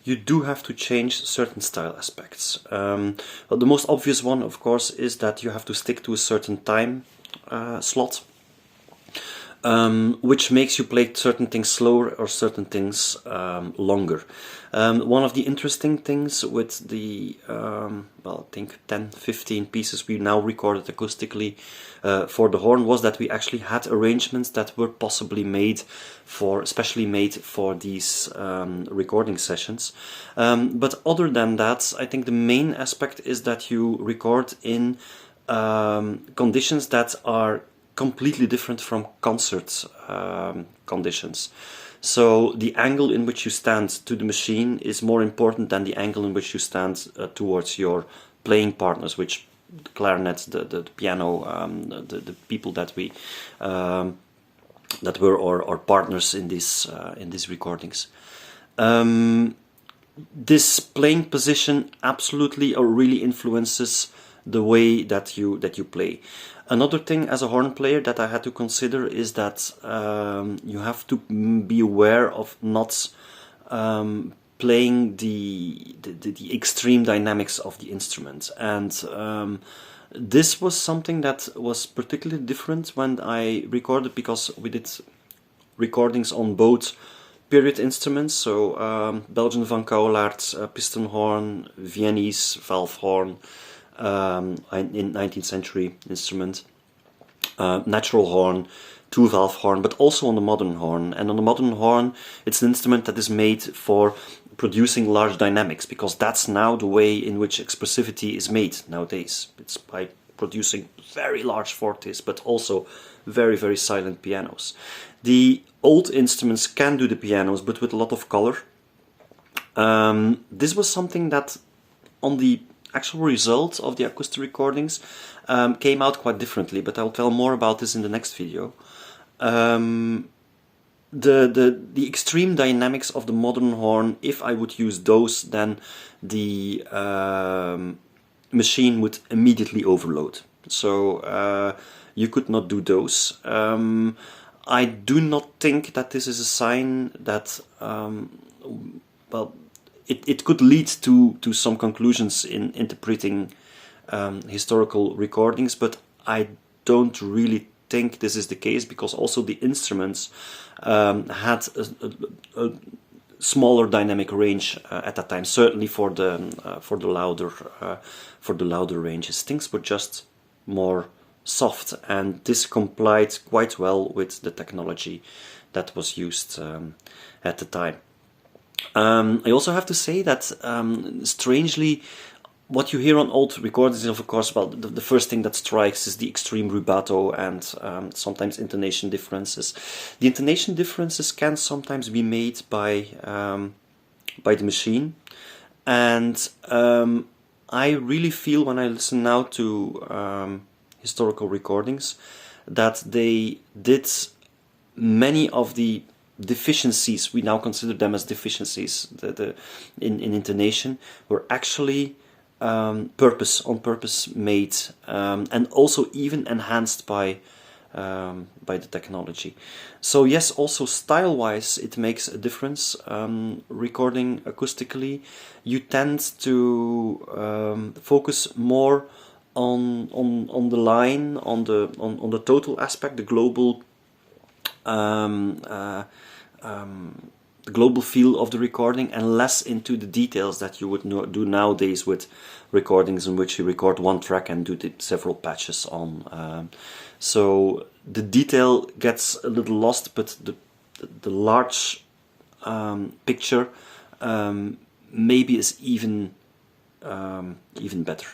you do have to change certain style aspects. Well, the most obvious one, of course, is that you have to stick to a certain time slot, which makes you play certain things slower or certain things longer. One of the interesting things with the, well, I think 10-15 pieces we now recorded acoustically for the horn was that we actually had arrangements that were possibly made for, especially made for these recording sessions. But other than that, I think the main aspect is that you record in conditions that are completely different from concert conditions. So the angle in which you stand to the machine is more important than the angle in which you stand towards your playing partners, which the clarinet, the piano, the people that we that were our partners in these recordings. This playing position absolutely or really influences the way that you play. Another thing as a horn player that I had to consider is that you have to be aware of not playing the extreme dynamics of the instrument, and this was something that was particularly different when I recorded, because we did recordings on both period instruments, so Belgian Van Cauwelaert piston horn, Viennese valve horn, in 19th century instrument, natural horn, two valve horn, but also on the modern horn. And on the modern horn, it's an instrument that is made for producing large dynamics, because that's now the way in which expressivity is made nowadays. It's by producing very large fortes, but also very, very silent pianos. The old instruments can do the pianos, but with a lot of color. This was something that on the actual result of the acoustic recordings came out quite differently, but I'll tell more about this in the next video. The extreme dynamics of the modern horn, if I would use those, then the machine would immediately overload. So you could not do those. I do not think that this is a sign that, well, it could lead to some conclusions in interpreting historical recordings, but I don't really think this is the case, because also the instruments had a smaller dynamic range at that time. Certainly for the louder ranges, things were just more soft, and this complied quite well with the technology that was used at the time. I also have to say that, strangely, what you hear on old recordings is, of course, well, the first thing that strikes is the extreme rubato and sometimes intonation differences. The intonation differences can sometimes be made by the machine, and I really feel when I listen now to historical recordings that they did many of the deficiencies, we now consider them as deficiencies, in intonation, were actually on purpose made, and also even enhanced by the technology. So yes, also style-wise it makes a difference. Recording acoustically, you tend to focus more on the line, on the total aspect, the global feel of the recording, and less into the details that you would do nowadays with recordings in which you record one track and do several patches on. So the detail gets a little lost, but the large picture maybe is even better.